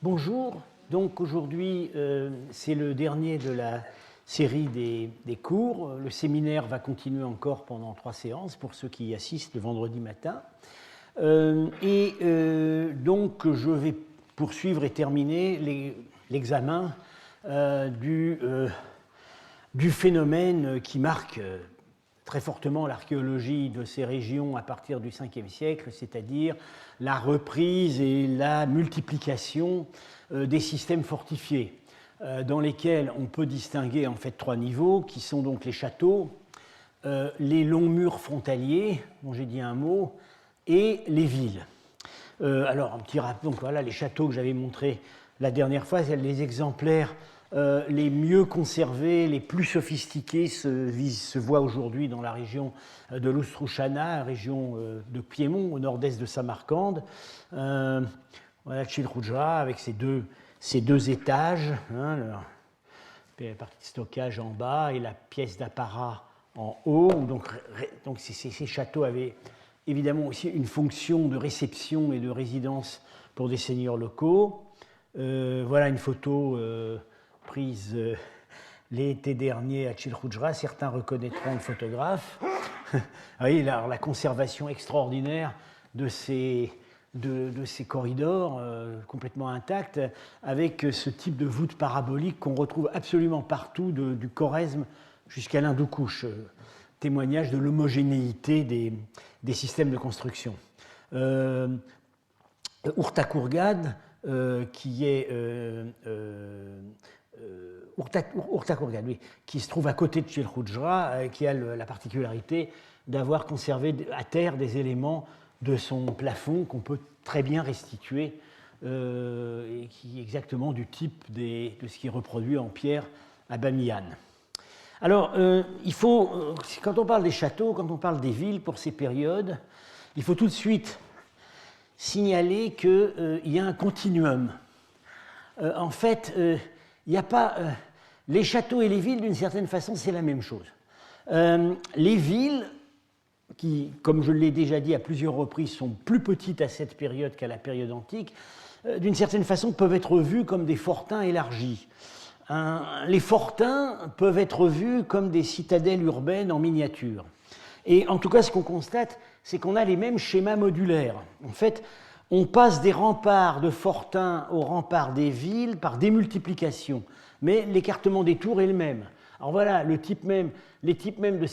Bonjour, donc aujourd'hui c'est le dernier de la série des cours. Le séminaire va continuer encore pendant 3 séances pour ceux qui y assistent le vendredi matin. Donc je vais poursuivre et terminer l'examen du phénomène qui marque très fortement l'archéologie de ces régions à partir du 5e siècle, c'est-à-dire la reprise et la multiplication des systèmes fortifiés, dans lesquels on peut distinguer en fait 3 niveaux, qui sont donc les châteaux, les longs murs frontaliers, dont j'ai dit un mot, et les villes. Alors, un petit rappel, donc voilà les châteaux que j'avais montrés la dernière fois, c'est les exemplaires les mieux conservés, les plus sophistiqués se voient aujourd'hui dans la région de l'Oustrouchana, région de Piémont, au nord-est de Samarcande. Voilà Chilhujra avec ses deux étages, hein, la partie de stockage en bas et la pièce d'apparat en haut. Donc ces châteaux avaient évidemment aussi une fonction de réception et de résidence pour des seigneurs locaux. Voilà une photo prise l'été dernier à Chilhujra. Certains reconnaîtront le photographe. Vous voyez, la conservation extraordinaire de ces corridors complètement intacts, avec ce type de voûte parabolique qu'on retrouve absolument partout, du Khorezm jusqu'à l'Hindoukouche, témoignage de l'homogénéité des systèmes de construction. Urtakurgad, qui est Urtakurgad, oui, qui se trouve à côté de Chilhujra, qui a la particularité d'avoir conservé à terre des éléments de son plafond qu'on peut très bien restituer, et qui est exactement du type de ce qui est reproduit en pierre à Bamiyan. Alors, quand on parle des châteaux, quand on parle des villes pour ces périodes, il faut tout de suite signaler qu'il y a un continuum. En fait, il n'y a pas... les châteaux et les villes, d'une certaine façon, c'est la même chose. Les villes, qui, comme je l'ai déjà dit à plusieurs reprises, sont plus petites à cette période qu'à la période antique, d'une certaine façon, peuvent être vues comme des fortins élargis. Les fortins peuvent être vus comme des citadelles urbaines en miniature. Et en tout cas, ce qu'on constate, c'est qu'on a les mêmes schémas modulaires. En fait, on passe des remparts de fortins aux remparts des villes par démultiplication, mais l'écartement des tours est le même. Alors voilà, les types mêmes de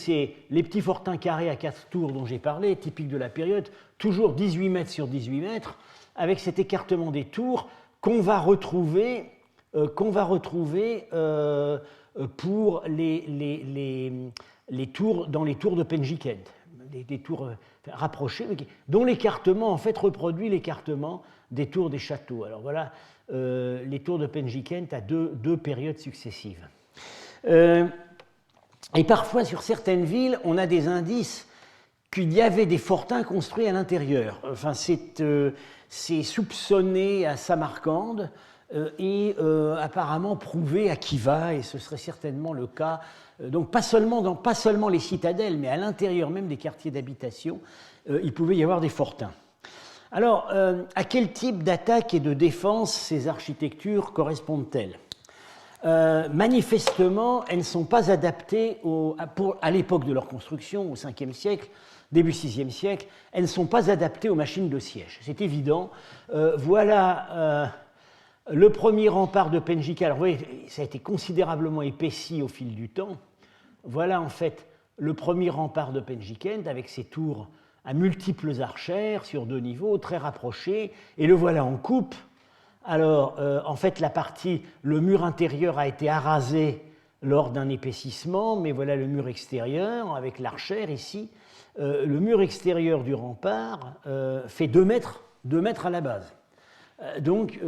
les petits fortins carrés à 4 tours dont j'ai parlé, typiques de la période, toujours 18 mètres sur 18 mètres, avec cet écartement des tours qu'on va retrouver pour les tours, dans les tours de Penjikent, des tours rapprochées, dont l'écartement en fait reproduit l'écartement des tours des châteaux. Alors voilà, les tours de Penjikent à deux périodes successives. Et parfois, sur certaines villes, on a des indices qu'il y avait des fortins construits à l'intérieur. Enfin, c'est soupçonné à Samarcande et apparemment prouvé à Khiva, et ce serait certainement le cas. Donc pas seulement les citadelles, mais à l'intérieur même des quartiers d'habitation, il pouvait y avoir des fortins. Alors, à quel type d'attaque et de défense ces architectures correspondent-elles ? Manifestement, elles ne sont pas adaptées à l'époque de leur construction, au 5e siècle, début 6e siècle, elles ne sont pas adaptées aux machines de siège. C'est évident. Voilà le premier rempart de Penjikent. Alors, vous voyez, ça a été considérablement épaissi au fil du temps. Voilà en fait le premier rempart de Penjikent avec ses tours à multiples archères sur 2 niveaux, très rapprochés, et le voilà en coupe. Alors, en fait, le mur intérieur a été arasé lors d'un épaississement, mais voilà le mur extérieur avec l'archère ici. Le mur extérieur du rempart fait 2 mètres à la base. Donc,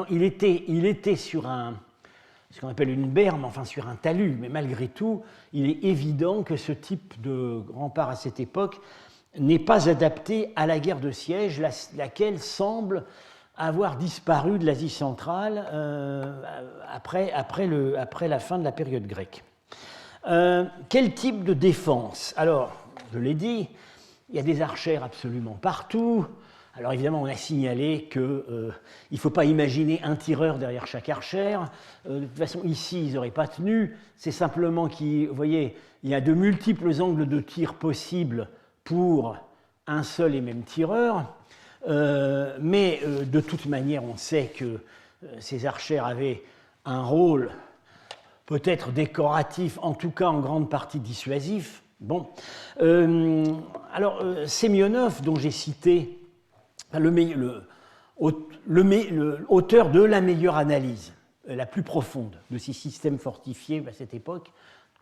il était sur ce qu'on appelle une berme, enfin sur un talus, mais malgré tout, il est évident que ce type de rempart à cette époque n'est pas adapté à la guerre de siège, laquelle semble avoir disparu de l'Asie centrale après la fin de la période grecque. Quel type de défense ? Alors, je l'ai dit, il y a des archères absolument partout. Alors évidemment, on a signalé qu'il ne faut pas imaginer un tireur derrière chaque archère. De toute façon, ici, ils n'auraient pas tenu. C'est simplement vous voyez, il y a de multiples angles de tir possibles pour un seul et même tireur. Mais de toute manière, on sait que ces archères avaient un rôle peut-être décoratif, en tout cas en grande partie dissuasif. Bon. Alors, Semyonov, dont j'ai cité l'auteur de la meilleure analyse, la plus profonde de ces systèmes fortifiés à cette époque,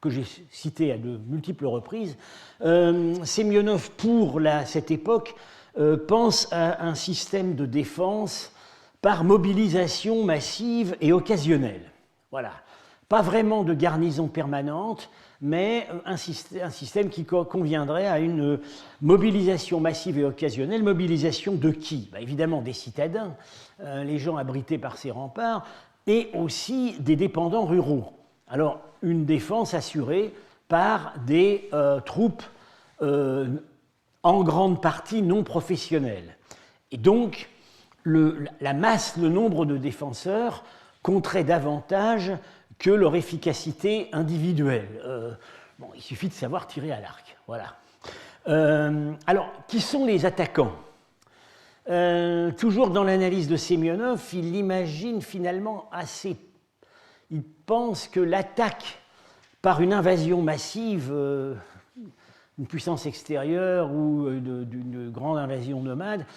que j'ai cité à de multiples reprises, Semyonov, pour cette époque, pense à un système de défense par mobilisation massive et occasionnelle. Voilà. Pas vraiment de garnison permanente, mais un système qui conviendrait à une mobilisation massive et occasionnelle. Mobilisation de qui? Évidemment des citadins, les gens abrités par ces remparts, et aussi des dépendants ruraux. Alors, une défense assurée par des troupes en grande partie non professionnelles. Et donc, la masse, le nombre de défenseurs compterait davantage que leur efficacité individuelle. Il suffit de savoir tirer à l'arc. Voilà. Alors, qui sont les attaquants? Toujours dans l'analyse de Semyonov, il l'imagine finalement assez. Il pense que l'attaque par une invasion massive, une puissance extérieure ou d'une grande invasion nomade,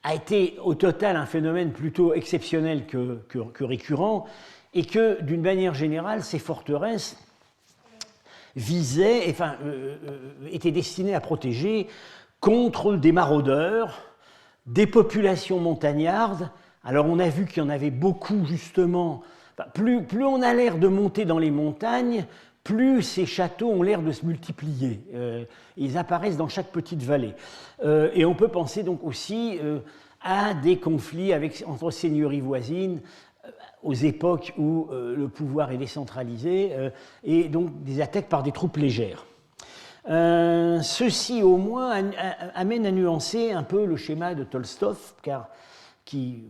a été au total un phénomène plutôt exceptionnel que récurrent, et que, d'une manière générale, ces forteresses étaient destinées à protéger contre des maraudeurs, des populations montagnardes. Alors on a vu qu'il y en avait beaucoup, justement. Plus on a l'air de monter dans les montagnes, plus ces châteaux ont l'air de se multiplier. Ils apparaissent dans chaque petite vallée. Et on peut penser donc aussi à des conflits entre seigneuries voisines, aux époques où le pouvoir est décentralisé, et donc des attaques par des troupes légères. Ceci, au moins, amène à nuancer un peu le schéma de Tolstov, qui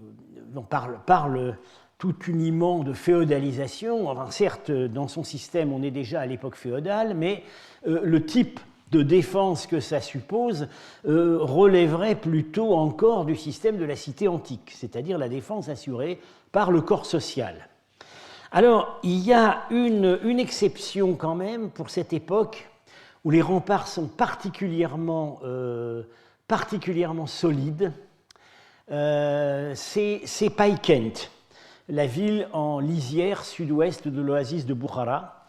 parle tout uniment de féodalisation. Enfin, certes, dans son système, on est déjà à l'époque féodale, mais le type de défense que ça suppose relèverait plutôt encore du système de la cité antique, c'est-à-dire la défense assurée par le corps social. Alors, il y a une exception quand même pour cette époque où les remparts sont particulièrement solides. C'est Païkent, la ville en lisière sud-ouest de l'oasis de Boukhara.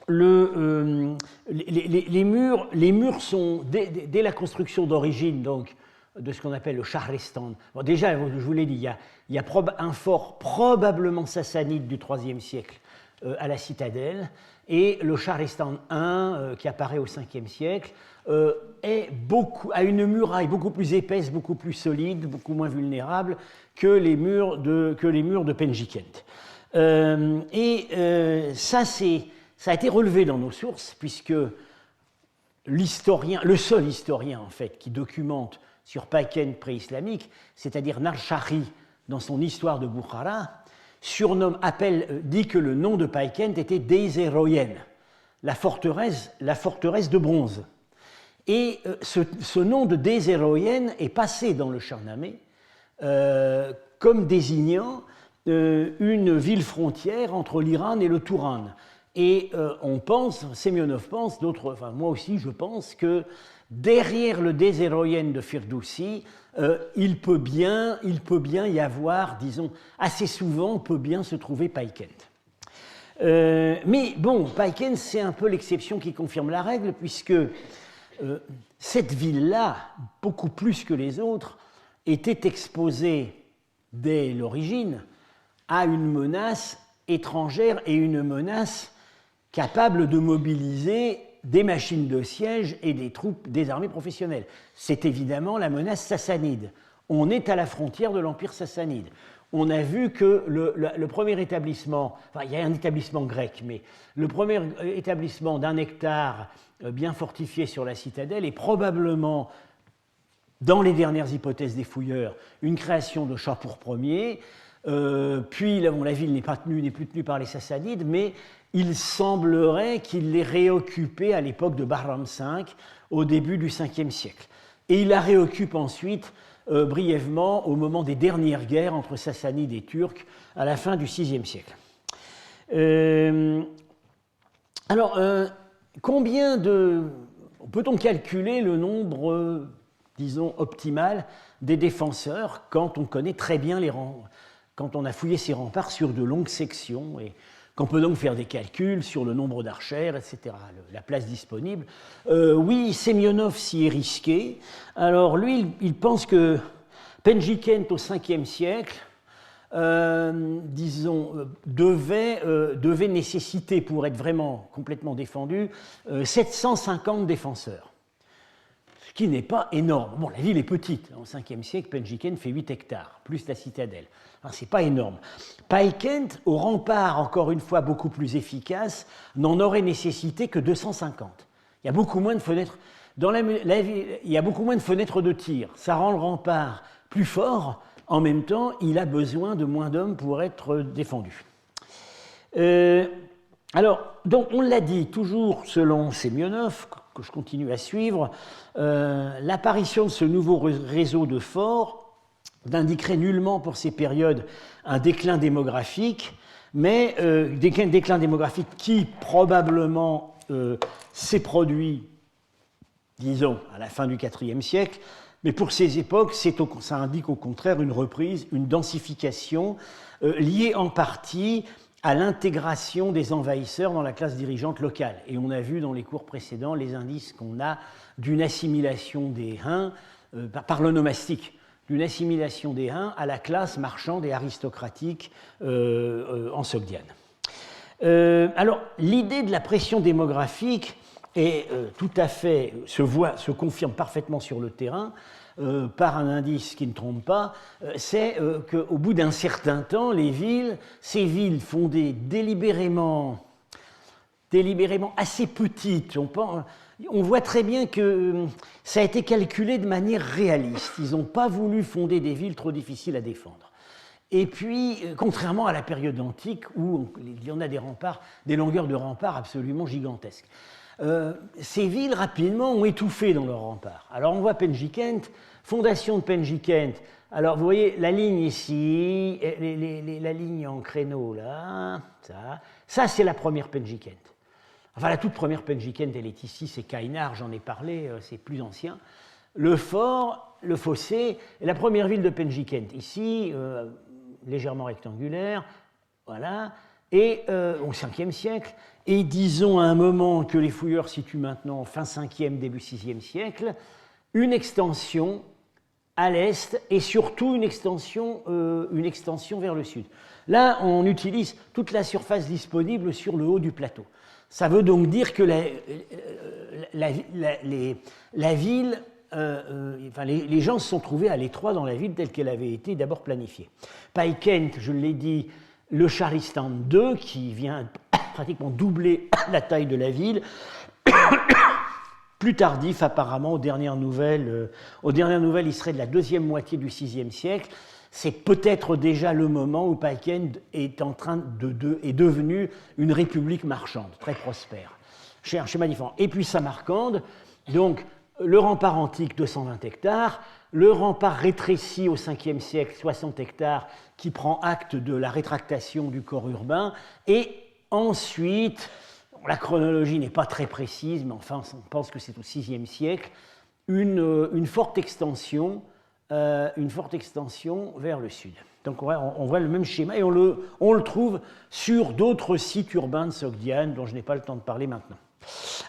Les murs sont, dès la construction d'origine, donc, de ce qu'on appelle le Shahristan. Bon, déjà, je vous l'ai dit, il y a un fort probablement sassanide du IIIe siècle à la citadelle, et le Shahristan I, qui apparaît au Ve siècle, a une muraille beaucoup plus épaisse, beaucoup plus solide, beaucoup moins vulnérable que les murs de Penjikent. Ça a été relevé dans nos sources, puisque le seul historien en fait qui documente sur Païkent pré-islamique, c'est-à-dire Narshahi dans son histoire de Boukhara, dit que le nom de Païkent était Deizeroyen, la forteresse de bronze. Et ce nom de Deizeroyen est passé dans le Shahnameh comme désignant une ville frontière entre l'Iran et le Touran. Et Semyonov pense, moi aussi je pense, que derrière le Deizeroyen de Firdoussi, il peut bien y avoir, disons, assez souvent, peut bien se trouver Païkent. Mais bon, Païkent, c'est un peu l'exception qui confirme la règle, puisque cette ville-là, beaucoup plus que les autres, était exposée dès l'origine à une menace étrangère et une menace capable de mobiliser des machines de siège et des troupes, des armées professionnelles. C'est évidemment la menace sassanide. On est à la frontière de l'Empire sassanide. On a vu que le premier établissement, enfin il y a un établissement grec, mais le premier établissement d'un hectare bien fortifié sur la citadelle est probablement dans les dernières hypothèses des fouilleurs, une création de Shapur Ier, puis la ville n'est plus tenue par les Sassanides, mais il semblerait qu'il l'ait réoccupée à l'époque de Bahram V, au début du Ve siècle. Et il la réoccupe ensuite brièvement au moment des dernières guerres entre Sassanides et Turcs à la fin du VIe siècle. Alors, peut-on calculer le nombre, disons, optimal des défenseurs quand on connaît très bien quand on a fouillé ces remparts sur de longues sections et qu'on peut donc faire des calculs sur le nombre d'archères, etc., la place disponible. Oui, Semyonov s'y est risqué. Alors lui, il pense que Penjikent au Ve siècle, disons, devait nécessiter, pour être vraiment complètement défendu, 750 défenseurs. Ce qui n'est pas énorme. Bon, la ville est petite. Au Ve siècle, Penjikent fait 8 hectares, plus la citadelle. Alors, ce n'est pas énorme. Paikent, au rempart, encore une fois, beaucoup plus efficace, n'en aurait nécessité que 250. Il y a beaucoup moins de fenêtres. Il y a beaucoup moins de fenêtres de tir. Ça rend le rempart plus fort. En même temps, il a besoin de moins d'hommes pour être défendu. Alors, donc, on l'a dit, toujours selon Semyonov, que je continue à suivre, l'apparition de ce nouveau réseau de forts n'indiquerait nullement pour ces périodes un déclin démographique, mais déclin démographique qui probablement s'est produit, disons, à la fin du IVe siècle, mais pour ces époques, ça indique au contraire une reprise, une densification liée en partie à l'intégration des envahisseurs dans la classe dirigeante locale. Et on a vu dans les cours précédents les indices qu'on a d'une assimilation des Huns par l'onomastique, d'une assimilation des Huns à la classe marchande et aristocratique en Sogdiane. Alors, l'idée de la pression démographique est tout à fait, se confirme parfaitement sur le terrain par un indice qui ne trompe pas, c'est qu'au bout d'un certain temps, ces villes fondées délibérément assez petites, on voit très bien que ça a été calculé de manière réaliste. Ils n'ont pas voulu fonder des villes trop difficiles à défendre. Et puis, contrairement à la période antique où il y en a des longueurs de remparts absolument gigantesques. Ces villes, rapidement, ont étouffé dans leurs remparts. Alors, on voit Penjikent, fondation de Penjikent. Alors, vous voyez la ligne ici, la ligne en créneau là, ça c'est la première Penjikent. Enfin, la toute première Penjikent, elle est ici, c'est Kainar, j'en ai parlé, c'est plus ancien. Le fort, le fossé, la première ville de Penjikent, ici, légèrement rectangulaire, voilà, et au Ve siècle, et disons à un moment que les fouilleurs situent maintenant fin 5e, début 6e siècle, une extension à l'est et surtout une extension vers le sud. Là, on utilise toute la surface disponible sur le haut du plateau. Ça veut donc dire que la ville, les gens se sont trouvés à l'étroit dans la ville telle qu'elle avait été d'abord planifiée. Paikent, je l'ai dit, le Sharistan II, qui vient pratiquement doubler la taille de la ville, plus tardif apparemment, aux dernières nouvelles, il serait de la deuxième moitié du VIe siècle. C'est peut-être déjà le moment où Paikent est devenu une république marchande, très prospère. Un schéma différent. Et puis Samarcande, donc le rempart antique, 220 hectares, le rempart rétréci au Ve siècle, 60 hectares, qui prend acte de la rétractation du corps urbain, et ensuite, la chronologie n'est pas très précise, mais enfin, on pense que c'est au VIe siècle, une forte extension vers le sud. Donc on voit le même schéma et on le trouve sur d'autres sites urbains de Sogdiane dont je n'ai pas le temps de parler maintenant.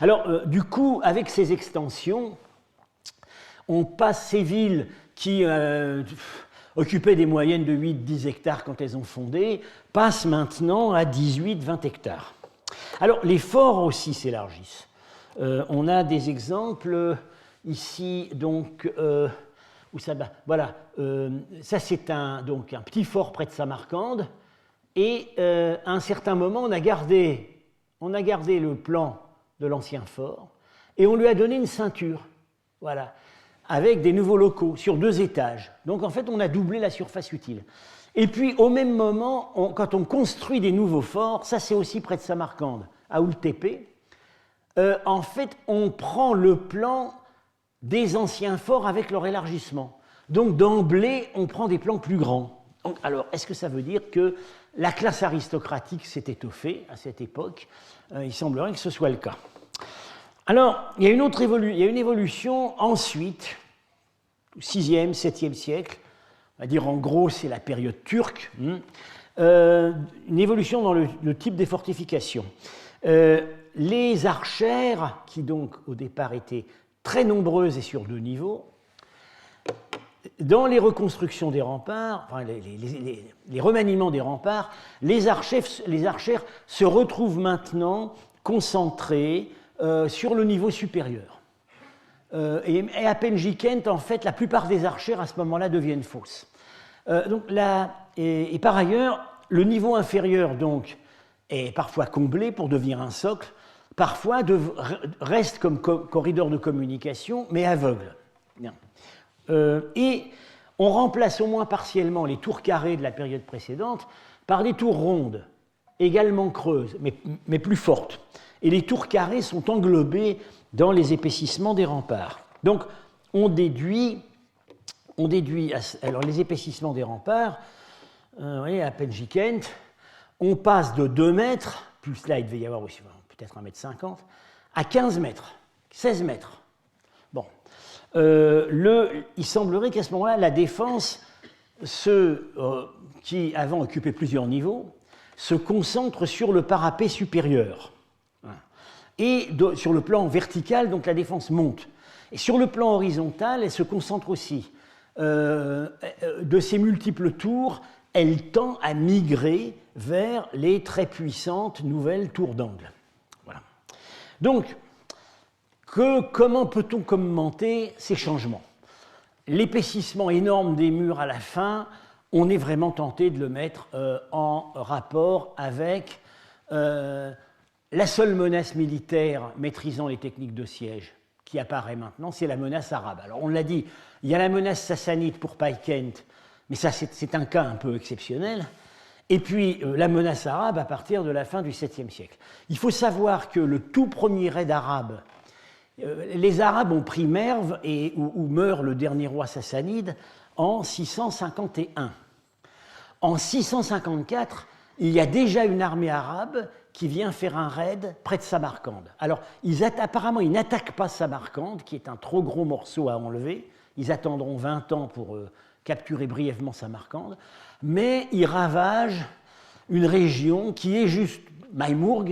Alors, du coup, avec ces extensions, on passe ces villes qui occupaient des moyennes de 8-10 hectares quand elles ont fondé, passent maintenant à 18-20 hectares. Alors, les forts aussi s'élargissent. On a des exemples ici, donc, où ça, voilà, ça c'est un petit fort près de Samarcande, et à un certain moment, on a gardé le plan de l'ancien fort, et on lui a donné une ceinture. Voilà. avec des nouveaux locaux sur 2 étages. Donc en fait, on a doublé la surface utile. Et puis au même moment, quand on construit des nouveaux forts, ça c'est aussi près de Samarcande, à Oultepe, en fait, on prend le plan des anciens forts avec leur élargissement. Donc d'emblée, on prend des plans plus grands. Donc, alors, est-ce que ça veut dire que la classe aristocratique s'est étoffée à cette époque? Il semblerait que ce soit le cas. Alors, il y a une évolution ensuite, au 6e, 7e siècle, on va dire en gros c'est la période turque, une évolution dans le type des fortifications. Les archères, qui donc au départ étaient très nombreuses et sur 2 niveaux, dans les reconstructions des remparts, enfin les remaniements des remparts, les archères se retrouvent maintenant concentrées sur le niveau supérieur. Et à Penjikent, en fait, la plupart des archères à ce moment-là deviennent fausses. Et par ailleurs, le niveau inférieur donc, est parfois comblé pour devenir un socle, parfois reste comme corridor de communication, mais aveugle. Bien. Et on remplace au moins partiellement les tours carrées de la période précédente par des tours rondes, également creuses, mais plus fortes. Et les tours carrées sont englobées dans les épaississements des remparts. Donc, on déduit alors les épaississements des remparts, à Penjikent, on passe de 2 mètres, plus là il devait y avoir aussi peut-être 1,50 m, à 15 mètres, 16 mètres. Bon. Il semblerait qu'à ce moment-là, la défense, qui avant occupait plusieurs niveaux, se concentre sur le parapet supérieur. Et sur le plan vertical, donc la défense monte. Et sur le plan horizontal, elle se concentre aussi. De ces multiples tours, elle tend à migrer vers les très puissantes nouvelles tours d'angle. Voilà. Donc, comment peut-on commenter ces changements? L'épaississement énorme des murs à la fin, on est vraiment tenté de le mettre en rapport avec la seule menace militaire maîtrisant les techniques de siège qui apparaît maintenant, c'est la menace arabe. Alors on l'a dit, il y a la menace sassanide pour Paikent, mais ça c'est un cas un peu exceptionnel, et puis la menace arabe à partir de la fin du 7e siècle. Il faut savoir que le tout premier raid arabe, les Arabes ont pris Merv, où meurt le dernier roi sassanide, en 651. En 654, il y a déjà une armée arabe qui vient faire un raid près de Samarcande. Alors, apparemment, ils n'attaquent pas Samarcande, qui est un trop gros morceau à enlever. Ils attendront 20 ans pour capturer brièvement Samarcande. Mais ils ravagent une région qui est juste, Maïmourg,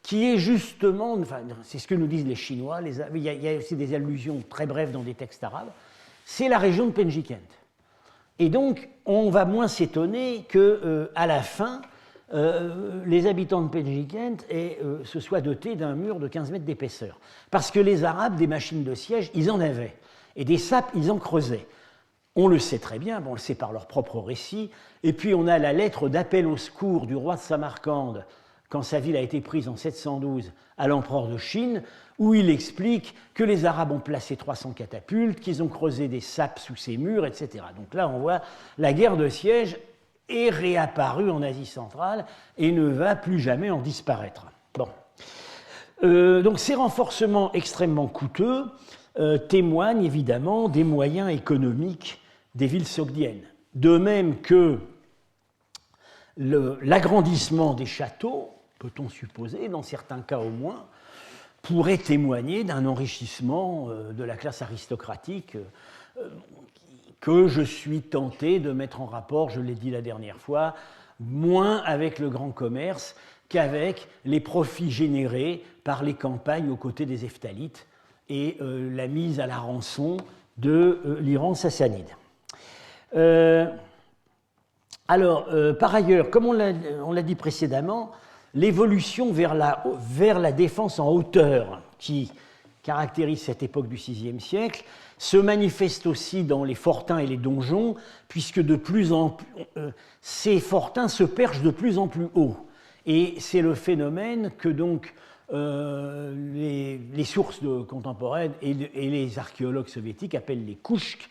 qui est justement, enfin, c'est ce que nous disent les Chinois, il y a aussi des allusions très brèves dans des textes arabes, c'est la région de Penjikent. Et donc, on va moins s'étonner qu'à la fin, les habitants de Penjikent se soient dotés d'un mur de 15 mètres d'épaisseur. Parce que les Arabes, des machines de siège, ils en avaient. Et des sapes, ils en creusaient. On le sait très bien, on le sait par leur propre récit. Et puis on a la lettre d'appel au secours du roi de Samarcande, quand sa ville a été prise en 712 à l'empereur de Chine, où il explique que les Arabes ont placé 300 catapultes, qu'ils ont creusé des sapes sous ces murs, etc. Donc là, on voit la guerre de siège est réapparue en Asie centrale et ne va plus jamais en disparaître. Bon. Donc ces renforcements extrêmement coûteux témoignent évidemment des moyens économiques des villes sogdiennes. De même que l'agrandissement des châteaux, peut-on supposer, dans certains cas au moins, pourrait témoigner d'un enrichissement de la classe aristocratique que je suis tenté de mettre en rapport, je l'ai dit la dernière fois, moins avec le grand commerce qu'avec les profits générés par les campagnes aux côtés des Hephthalites et la mise à la rançon de l'Iran sassanide. Par ailleurs, comme on l'a dit précédemment, l'évolution vers la défense en hauteur qui caractérise cette époque du VIe siècle se manifeste aussi dans les fortins et les donjons, puisque de plus en plus, ces fortins se perchent de plus en plus haut. Et c'est le phénomène que donc les sources contemporaines et les archéologues soviétiques appellent les kouchks,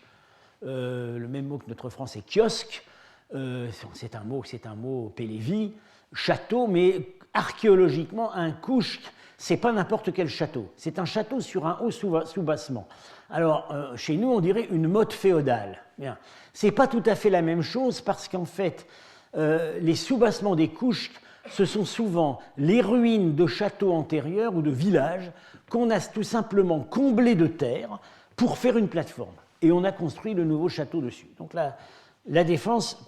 le même mot que notre français kiosque, c'est un mot pélévi, château, mais archéologiquement, un kouchk, c'est pas n'importe quel château, c'est un château sur un haut soubassement. Alors, chez nous, on dirait une motte féodale. Bien. C'est pas tout à fait la même chose parce qu'en fait, les soubassements des kouchks, ce sont souvent les ruines de châteaux antérieurs ou de villages qu'on a tout simplement comblés de terre pour faire une plateforme. Et on a construit le nouveau château dessus. Donc la défense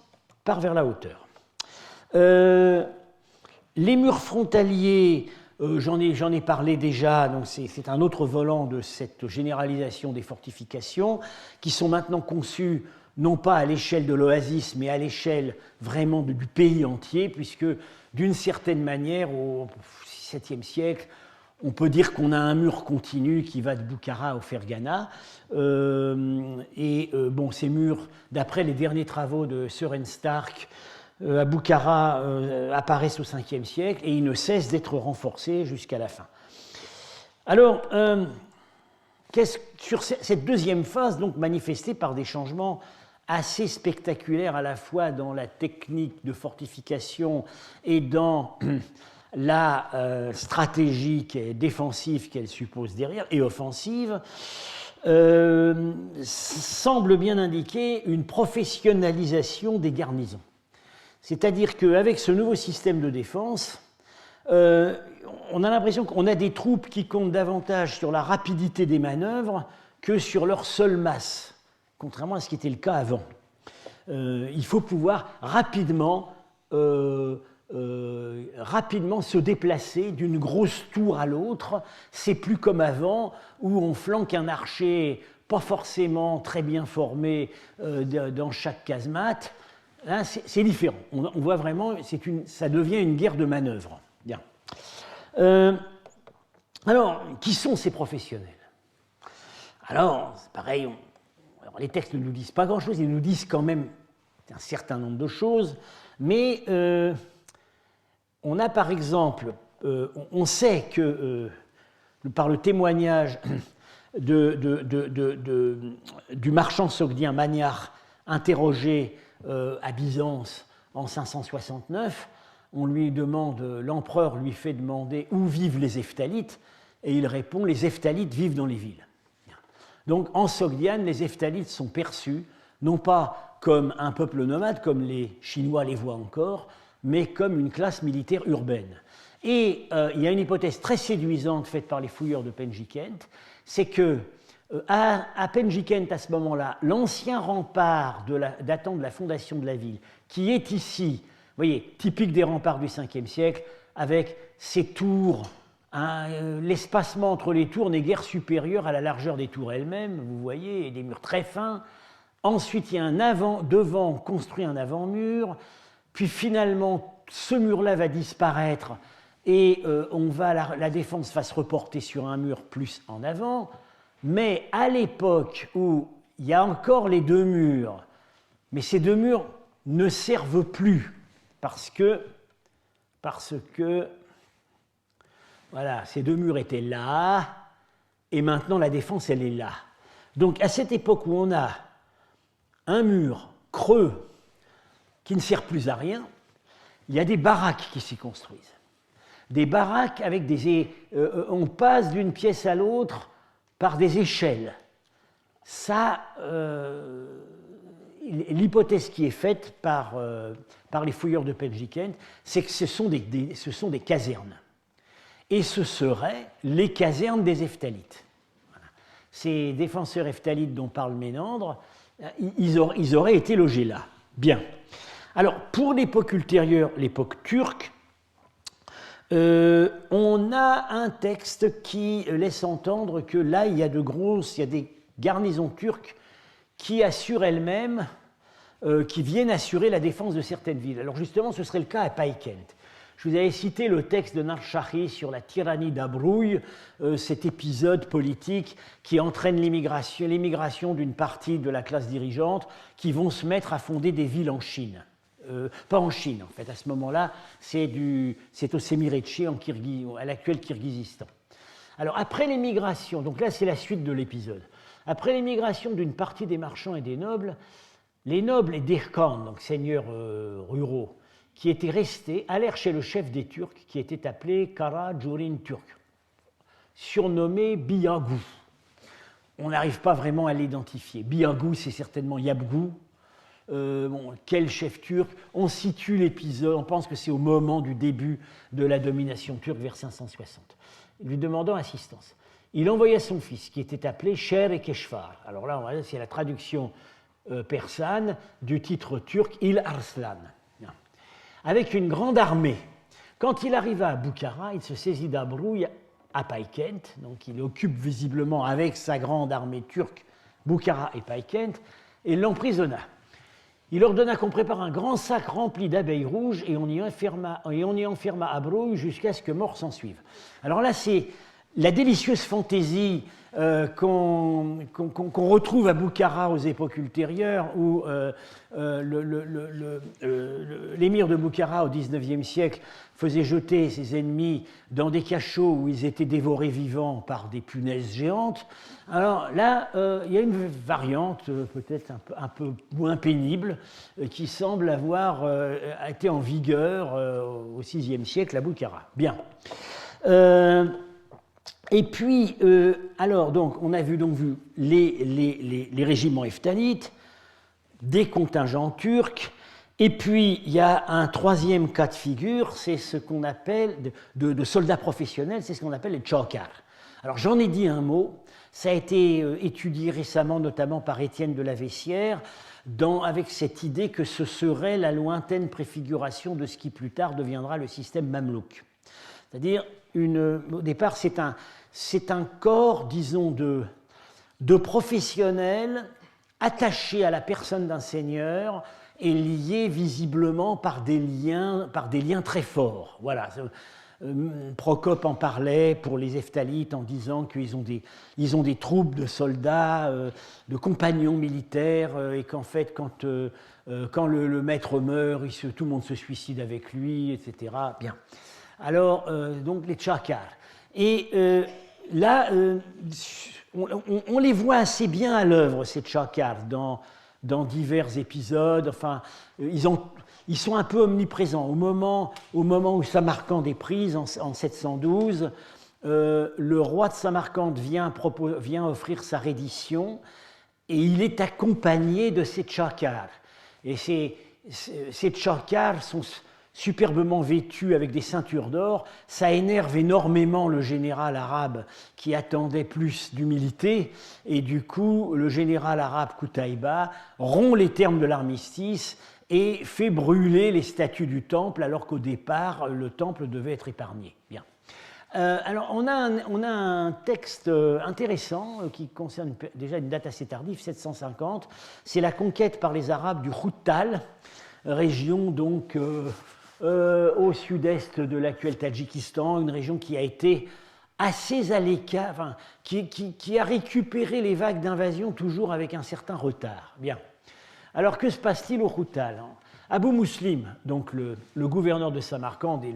part vers la hauteur. Les murs frontaliers, j'en ai parlé déjà, donc c'est un autre volant de cette généralisation des fortifications, qui sont maintenant conçus non pas à l'échelle de l'oasis, mais à l'échelle vraiment du pays entier, puisque d'une certaine manière, au XVIIe siècle, on peut dire qu'on a un mur continu qui va de Bukhara au Fergana. Bon, ces murs, d'après les derniers travaux de Søren Stark, à Bukhara apparaissent au Ve siècle et ils ne cessent d'être renforcés jusqu'à la fin. Alors, sur cette deuxième phase, donc manifestée par des changements assez spectaculaires à la fois dans la technique de fortification et dans la stratégie défensive qu'elle suppose derrière, et offensive, semble bien indiquer une professionnalisation des garnisons. C'est-à-dire qu'avec ce nouveau système de défense, on a l'impression qu'on a des troupes qui comptent davantage sur la rapidité des manœuvres que sur leur seule masse, contrairement à ce qui était le cas avant. Il faut pouvoir rapidement se déplacer d'une grosse tour à l'autre. C'est plus comme avant, où on flanque un archer pas forcément très bien formé dans chaque casemate. Là, c'est différent. On voit vraiment, ça devient une guerre de manœuvre. Bien. Alors, qui sont ces professionnels? Alors, c'est pareil, alors, les textes ne nous disent pas grand-chose, ils nous disent quand même un certain nombre de choses, mais on a par exemple, on sait que par le témoignage du marchand sogdien Maniar, interrogé à Byzance en 569, l'empereur lui fait demander où vivent les Hephthalites, et il répond: les Hephthalites vivent dans les villes. Donc en Sogdiane, les Hephthalites sont perçus, non pas comme un peuple nomade, comme les Chinois les voient encore, mais comme une classe militaire urbaine. Et il y a une hypothèse très séduisante faite par les fouilleurs de Penjikent, c'est que à Penjikent, à ce moment-là, l'ancien rempart datant de la fondation de la ville, qui est ici, vous voyez, typique des remparts du Ve siècle, avec ces tours, l'espacement entre les tours n'est guère supérieur à la largeur des tours elles-mêmes, vous voyez, et des murs très fins. Ensuite, il y a devant construit un avant-mur, puis finalement, ce mur-là va disparaître et la défense va se reporter sur un mur plus en avant. Mais à l'époque où il y a encore les deux murs, mais ces deux murs ne servent plus parce que voilà, ces deux murs étaient là et maintenant la défense elle est là. Donc à cette époque où on a un mur creux qui ne sert plus à rien, il y a des baraques qui s'y construisent. Des baraques avec on passe d'une pièce à l'autre par des échelles. Ça, l'hypothèse qui est faite par les fouilleurs de Penjikent, c'est que ce sont des casernes. Et ce seraient les casernes des Hephthalites. Voilà. Ces défenseurs Hephthalites dont parle Ménandre, ils auraient été logés là. Bien. Alors, pour l'époque ultérieure, l'époque turque, on a un texte qui laisse entendre que là, il y a des garnisons turques qui assurent elles-mêmes, qui viennent assurer la défense de certaines villes. Alors justement, ce serait le cas à Paikent. Je vous avais cité le texte de Narshahi sur la tyrannie d'Abrouille, cet épisode politique qui entraîne l'émigration d'une partie de la classe dirigeante qui vont se mettre à fonder des villes en Chine. pas en Chine en fait, à ce moment-là, c'est au Semirechi, à l'actuel Kirghizistan. Alors après l'émigration, donc là c'est la suite de l'épisode, après l'émigration d'une partie des marchands et des nobles, les nobles et Dehkan, donc seigneurs ruraux, qui étaient restés, allèrent chez le chef des Turcs qui était appelé Kara Jurin Turk, surnommé Biyagou. On n'arrive pas vraiment à l'identifier. Biyagou, c'est certainement Yabgou. Quel chef turc? On situe l'épisode, on pense que c'est au moment du début de la domination turque vers 560. Lui demandant assistance. Il envoya son fils, qui était appelé Sher et Keshvar. Alors là, c'est la traduction persane du titre turc Il Arslan. Avec une grande armée. Quand il arriva à Boukhara, il se saisit d'Abrouille à Paykent, donc il occupe visiblement avec sa grande armée turque Boukhara et Paykent, et l'emprisonna. Il ordonna qu'on prépare un grand sac rempli d'abeilles rouges et on y enferma Abrouille jusqu'à ce que mort s'en suive. Alors là, c'est la délicieuse fantaisie qu'on retrouve à Boukhara aux époques ultérieures, où l'émir de Boukhara au XIXe siècle faisait jeter ses ennemis dans des cachots où ils étaient dévorés vivants par des punaises géantes. Alors là, il y a une variante peut-être un peu moins pénible qui semble avoir été en vigueur au VIe siècle à Boukhara. Bien. Et puis, alors, donc, on a vu les régiments eftanites, des contingents turcs, et puis il y a un troisième cas de figure, c'est ce qu'on appelle, de soldats professionnels, c'est ce qu'on appelle les tchokars. Alors, j'en ai dit un mot, ça a été étudié récemment, notamment par Étienne de la Vessière, avec cette idée que ce serait la lointaine préfiguration de ce qui plus tard deviendra le système mamelouk. C'est-à-dire, au départ, c'est un corps, disons, de professionnels attachés à la personne d'un seigneur et liés visiblement par des liens très forts. Voilà. Procope en parlait pour les Hephthalites en disant qu'ils ont des troupes de soldats, de compagnons militaires, et qu'en fait, quand le maître meurt, tout le monde se suicide avec lui, etc. Bien. Alors, donc les tchakars. Et là, on les voit assez bien à l'œuvre, ces tchakars, dans divers épisodes. Enfin, ils sont un peu omniprésents. Au moment où Samarcande est prise, en 712, le roi de Samarcande vient offrir sa reddition, et il est accompagné de ces tchakars. Et ces tchakars sont superbement vêtus avec des ceintures d'or. Ça énerve énormément le général arabe qui attendait plus d'humilité, et du coup le général arabe Qutaïba rompt les termes de l'armistice et fait brûler les statues du temple, alors qu'au départ le temple devait être épargné. Bien. Alors on a un texte intéressant qui concerne déjà une date assez tardive, 750. C'est la conquête par les Arabes du Khoutal, région donc au sud-est de l'actuel Tadjikistan, une région qui a été assez à l'écart, enfin, qui a récupéré les vagues d'invasion toujours avec un certain retard. Bien. Alors que se passe-t-il au Khoutal? Abu Muslim, donc le gouverneur de Samarcande et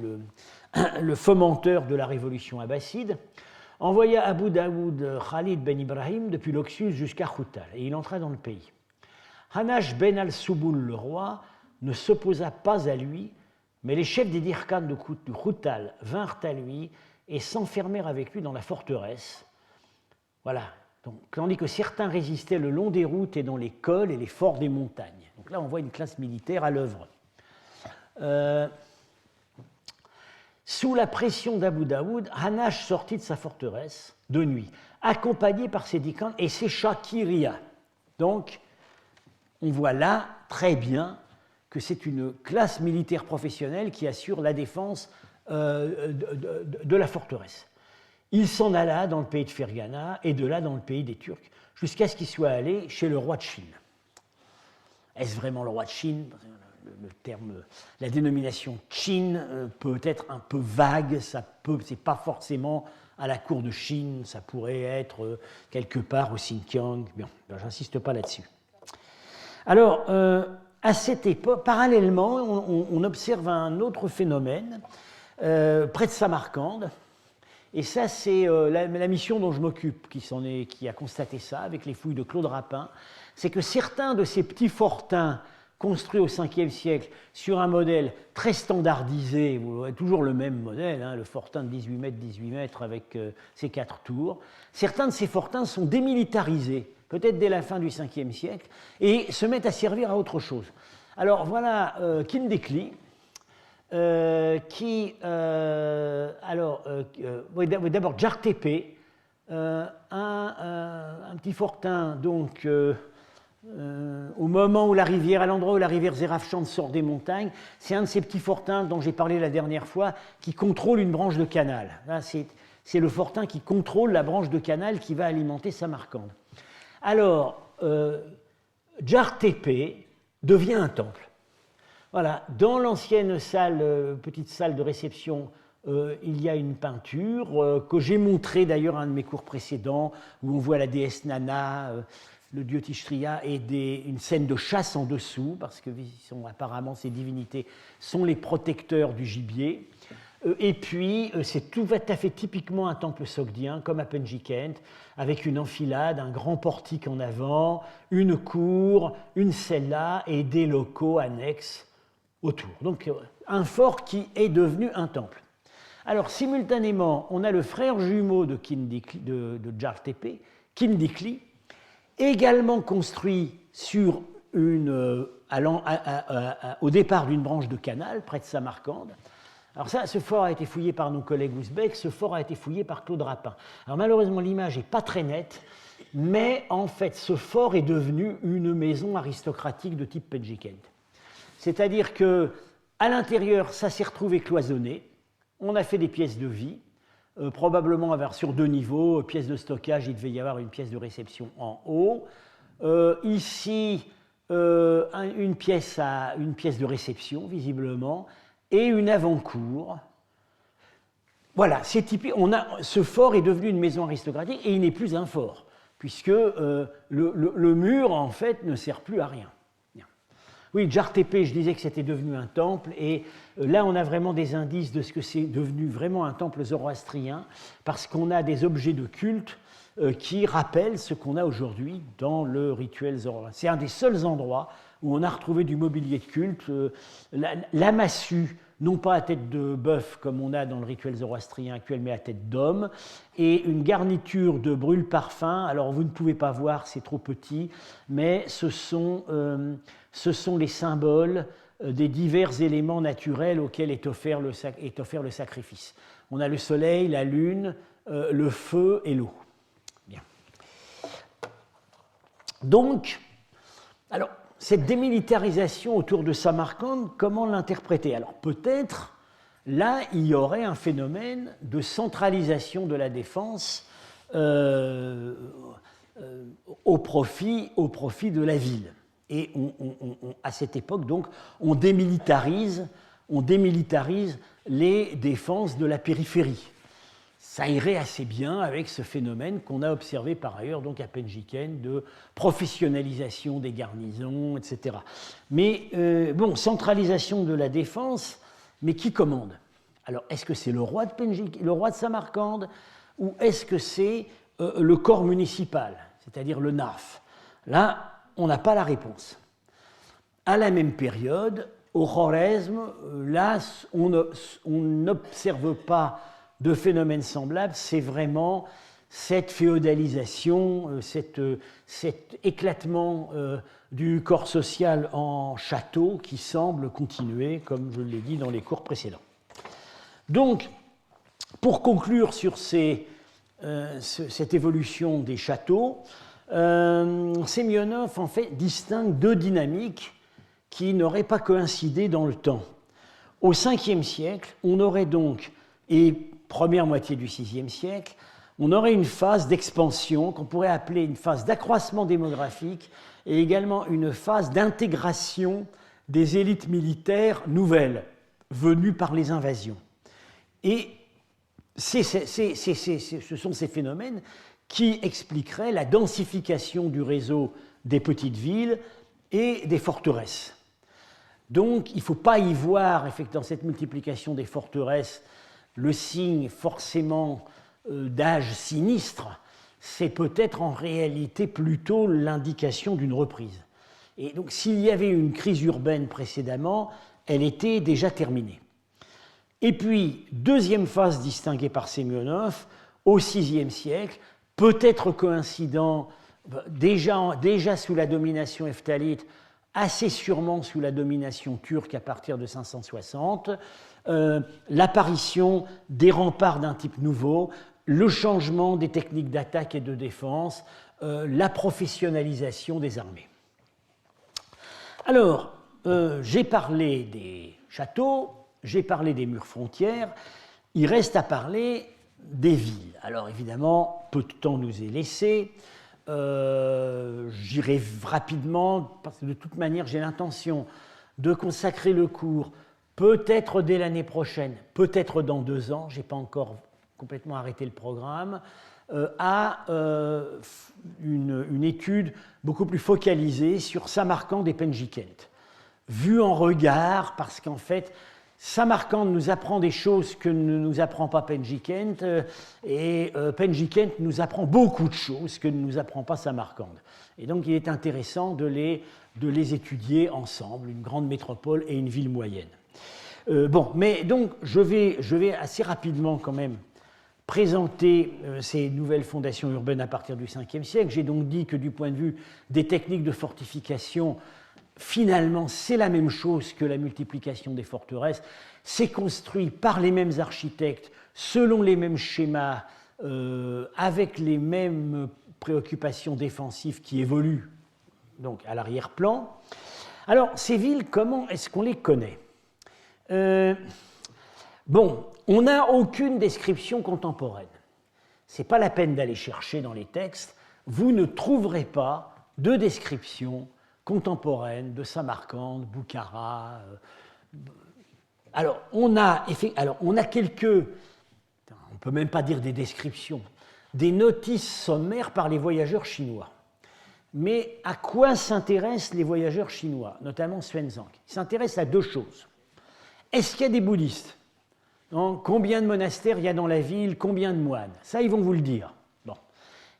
le fomenteur de la révolution abbasside, envoya Abu Daoud Khalid ben Ibrahim depuis l'Oxus jusqu'à Khoutal, et il entra dans le pays. Hanash ben al-Souboul, le roi, ne s'opposa pas à lui, mais les chefs des Dirkans du Khoutal vinrent à lui et s'enfermèrent avec lui dans la forteresse. Voilà. Donc, tandis que certains résistaient le long des routes et dans les cols et les forts des montagnes. Donc là, on voit une classe militaire à l'œuvre. Sous la pression d'Abu Daoud, Hanash sortit de sa forteresse de nuit, accompagné par ses Dirkans et ses Shakiria. Donc, on voit là très bien que c'est une classe militaire professionnelle qui assure la défense de la forteresse. Il s'en alla dans le pays de Fergana et de là dans le pays des Turcs, jusqu'à ce qu'il soit allé chez le roi de Chine. Est-ce vraiment le roi de Chine? La dénomination Chine peut être un peu vague, c'est pas forcément à la cour de Chine, ça pourrait être quelque part au Xinjiang. Bien, j'insiste pas là-dessus. Alors, à cette époque, parallèlement, on observe un autre phénomène près de Samarcande. Et ça, c'est la mission dont je m'occupe qui a constaté ça avec les fouilles de Claude Rapin. C'est que certains de ces petits fortins construits au 5e siècle sur un modèle très standardisé, vous aurez toujours le même modèle, hein, le fortin de 18 mètres avec ses 4 tours, certains de ces fortins sont démilitarisés, peut-être dès la fin du 5e siècle, et se mettent à servir à autre chose. Alors voilà Kindekli, d'abord Djartepe, un petit fortin donc au moment où à l'endroit où la rivière Zerafchand sort des montagnes, c'est un de ces petits fortins dont j'ai parlé la dernière fois qui contrôle une branche de canal. Là, c'est le fortin qui contrôle la branche de canal qui va alimenter Samarcande. Alors, Djartepe devient un temple. Voilà, dans l'ancienne petite salle de réception, il y a une peinture que j'ai montrée d'ailleurs à un de mes cours précédents, où on voit la déesse Nana, le dieu Tishriya, et une scène de chasse en dessous, parce que apparemment ces divinités sont les protecteurs du gibier. Et puis, c'est tout à fait typiquement un temple sogdien, comme à Penjikent, avec une enfilade, un grand portique en avant, une cour, une cella et des locaux annexes autour. Donc, un fort qui est devenu un temple. Alors, simultanément, on a le frère jumeau de Djartepe, Kindekli, également construit sur au départ d'une branche de canal, près de Samarcande. Alors ça, ce fort a été fouillé par nos collègues ouzbeks, ce fort a été fouillé par Claude Rapin. Alors malheureusement, l'image n'est pas très nette, mais en fait, ce fort est devenu une maison aristocratique de type Penjikent. C'est-à-dire qu'à l'intérieur, ça s'est retrouvé cloisonné, on a fait des pièces de vie, probablement sur 2 niveaux, pièces de stockage, il devait y avoir une pièce de réception en haut. Ici, une pièce de réception, visiblement, et une avant-cour. Voilà, c'est typique. Ce fort est devenu une maison aristocratique et il n'est plus un fort, puisque le mur, en fait, ne sert plus à rien. Oui, Djartepe, je disais que c'était devenu un temple, et là, on a vraiment des indices de ce que c'est devenu vraiment un temple zoroastrien, parce qu'on a des objets de culte qui rappellent ce qu'on a aujourd'hui dans le rituel zoroastrien. C'est un des seuls endroits où on a retrouvé du mobilier de culte, la massue, non pas à tête de bœuf comme on a dans le rituel zoroastrien actuel, mais à tête d'homme, et une garniture de brûle-parfum. Alors vous ne pouvez pas voir, c'est trop petit, mais ce sont les symboles des divers éléments naturels auxquels est offert le sacrifice. On a le soleil, la lune, le feu et l'eau. Bien. Donc, alors, cette démilitarisation autour de Samarcande, comment l'interpréter? Alors peut-être, là, il y aurait un phénomène de centralisation de la défense au profit de la ville. Et à cette époque, donc, on démilitarise les défenses de la périphérie. Ça irait assez bien avec ce phénomène qu'on a observé par ailleurs donc à Penjikent de professionnalisation des garnisons, etc. Mais centralisation de la défense, mais qui commande? Alors, est-ce que c'est le roi de Samarcande, ou est-ce que c'est le corps municipal, c'est-à-dire le NAF? Là, on n'a pas la réponse. À la même période, au Khwarezm, là, on n'observe pas de phénomènes semblables, c'est vraiment cette féodalisation, cet éclatement du corps social en château qui semble continuer, comme je l'ai dit dans les cours précédents. Donc, pour conclure sur cette évolution des châteaux, Semyonov en fait distingue 2 dynamiques qui n'auraient pas coïncidé dans le temps. Au 5e siècle, on aurait donc, et première moitié du VIe siècle, on aurait une phase d'expansion qu'on pourrait appeler une phase d'accroissement démographique et également une phase d'intégration des élites militaires nouvelles venues par les invasions. Et ce sont ces phénomènes qui expliqueraient la densification du réseau des petites villes et des forteresses. Donc, il ne faut pas y voir, dans cette multiplication des forteresses, le signe forcément d'âge sinistre. C'est peut-être en réalité plutôt l'indication d'une reprise. Et donc, s'il y avait une crise urbaine précédemment, elle était déjà terminée. Et puis, deuxième phase distinguée par Semyonov, au VIe siècle, peut-être coïncident déjà sous la domination heptalite, assez sûrement sous la domination turque à partir de 560, l'apparition des remparts d'un type nouveau, le changement des techniques d'attaque et de défense, la professionnalisation des armées. Alors, j'ai parlé des châteaux, j'ai parlé des murs frontières, il reste à parler des villes. Alors évidemment, peu de temps nous est laissé. J'irai rapidement, parce que de toute manière, j'ai l'intention de consacrer le cours, peut-être dès l'année prochaine, peut-être dans 2 ans, je n'ai pas encore complètement arrêté le programme, à une étude beaucoup plus focalisée sur Samarcande et Penjikent, vue en regard, parce qu'en fait, Samarcande nous apprend des choses que ne nous apprend pas Penjikent, et Penjikent nous apprend beaucoup de choses que ne nous apprend pas Samarcande. Et donc il est intéressant de les étudier ensemble, une grande métropole et une ville moyenne. Mais donc je vais assez rapidement quand même présenter ces nouvelles fondations urbaines à partir du Ve siècle. J'ai donc dit que du point de vue des techniques de fortification, finalement, c'est la même chose que la multiplication des forteresses. C'est construit par les mêmes architectes, selon les mêmes schémas, avec les mêmes préoccupations défensives qui évoluent donc à l'arrière-plan. Alors, ces villes, comment est-ce qu'on les connaît ? On n'a aucune description contemporaine. Ce n'est pas la peine d'aller chercher dans les textes. Vous ne trouverez pas de description contemporaine de Samarcande, Boukhara. Alors, on a quelques, on ne peut même pas dire des descriptions, des notices sommaires par les voyageurs chinois. Mais à quoi s'intéressent les voyageurs chinois, notamment Xuanzang ? Ils s'intéressent à 2 choses. Est-ce qu'il y a des bouddhistes ? Combien de monastères il y a dans la ville ? Combien de moines ? Ça, ils vont vous le dire. Bon.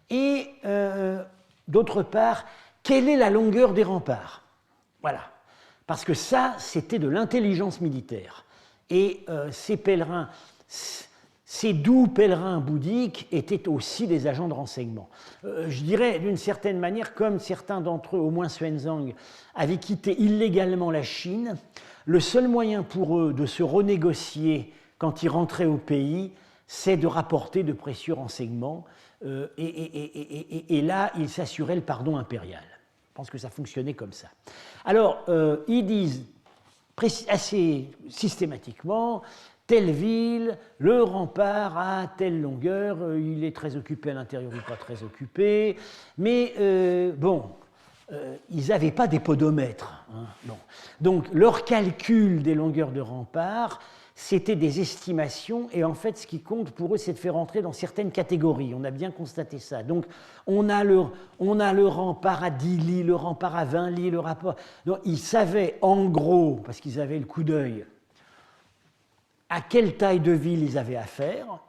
Et d'autre part, quelle est la longueur des remparts ? Voilà. Parce que ça, c'était de l'intelligence militaire. Et ces pèlerins, ces doux pèlerins bouddhiques étaient aussi des agents de renseignement. Je dirais d'une certaine manière, comme certains d'entre eux, au moins Xuanzang, avaient quitté illégalement la Chine, le seul moyen pour eux de se renégocier quand ils rentraient au pays, c'est de rapporter de précieux renseignements. Et là, ils s'assuraient le pardon impérial. Je pense que ça fonctionnait comme ça. Alors, ils disent assez systématiquement, telle ville, le rempart à telle longueur, il est très occupé à l'intérieur ou pas très occupé, mais ils n'avaient pas des podomètres. Non. Donc, leur calcul des longueurs de rempart, c'était des estimations, et en fait, ce qui compte pour eux, c'est de faire entrer dans certaines catégories. On a bien constaté ça. Donc, on a le rempart à 10 lits, le rempart à 20 lits, le rapport... Donc, ils savaient, en gros, parce qu'ils avaient le coup d'œil, à quelle taille de ville ils avaient affaire,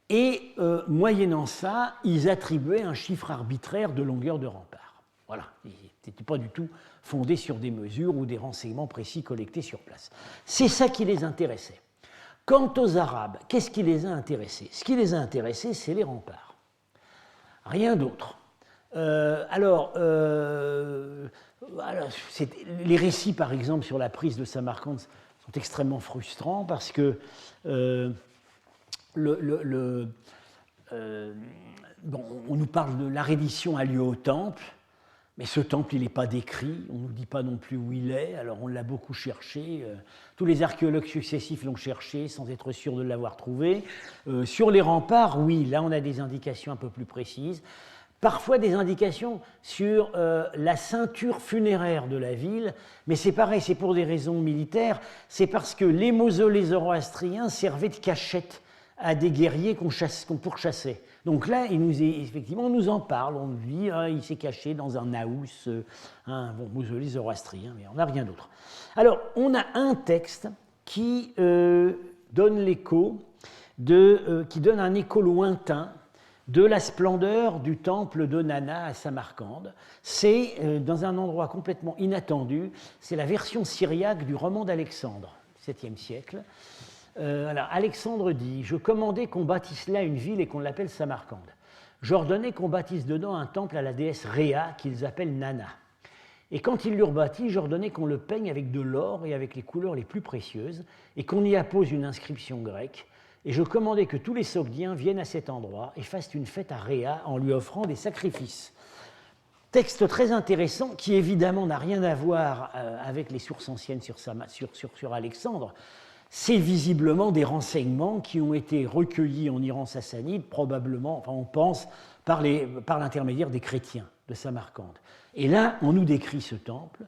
et moyennant ça, ils attribuaient un chiffre arbitraire de longueur de rempart. Voilà, ils n'étaient pas du tout fondés sur des mesures ou des renseignements précis collectés sur place. C'est ça qui les intéressait. Quant aux Arabes, qu'est-ce qui les a intéressés ? Ce qui les a intéressés, c'est les remparts. Rien d'autre. Les récits, par exemple, sur la prise de Samarcande sont extrêmement frustrants parce que on nous parle de la reddition a lieu au temple, mais ce temple, il n'est pas décrit, on ne nous dit pas non plus où il est, alors on l'a beaucoup cherché, tous les archéologues successifs l'ont cherché sans être sûrs de l'avoir trouvé. Sur les remparts, oui, là on a des indications un peu plus précises, parfois des indications sur la ceinture funéraire de la ville, mais c'est pareil, c'est pour des raisons militaires, c'est parce que les mausolées zoroastriens servaient de cachette à des guerriers qu'on pourchassait. Donc là, effectivement, on nous en parle, on nous dit il s'est caché dans un naus, bon, mausolée zoroastrien, mais on n'a rien d'autre. Alors, on a un texte qui donne l'écho, qui donne un écho lointain de la splendeur du temple de Nana à Samarcande. C'est dans un endroit complètement inattendu, c'est la version syriaque du roman d'Alexandre, 7e siècle. Alors, Alexandre dit « Je commandais qu'on bâtisse là une ville et qu'on l'appelle Samarcande. J'ordonnais qu'on bâtisse dedans un temple à la déesse Rhea qu'ils appellent Nana. Et quand ils l'eurent bâti, j'ordonnais qu'on le peigne avec de l'or et avec les couleurs les plus précieuses et qu'on y appose une inscription grecque. Et je commandais que tous les Sogdiens viennent à cet endroit et fassent une fête à Rhea en lui offrant des sacrifices. » Texte très intéressant qui évidemment n'a rien à voir avec les sources anciennes sur Alexandre. C'est visiblement des renseignements qui ont été recueillis en Iran sassanide, probablement, enfin on pense, par l'intermédiaire des chrétiens de Samarcande. Et là, on nous décrit ce temple,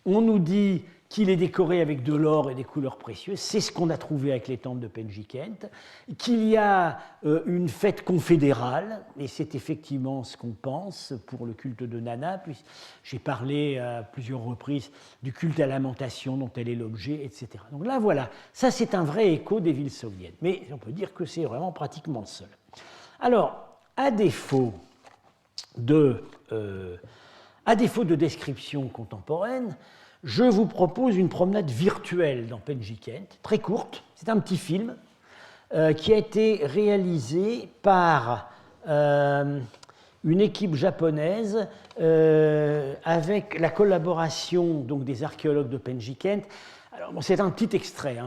on nous dit qu'il est décoré avec de l'or et des couleurs précieuses, c'est ce qu'on a trouvé avec les temples de Penjikent, qu'il y a une fête confédérale, et c'est effectivement ce qu'on pense pour le culte de Nana, puis j'ai parlé à plusieurs reprises du culte à lamentation dont elle est l'objet, etc. Donc là, voilà, ça c'est un vrai écho des villes sogdiennes, mais on peut dire que c'est vraiment pratiquement le seul. Alors, à défaut de description contemporaine, je vous propose une promenade virtuelle dans Penjikent, très courte. C'est un petit film qui a été réalisé par une équipe japonaise avec la collaboration donc, des archéologues de Penjikent. Alors, bon, c'est un petit extrait.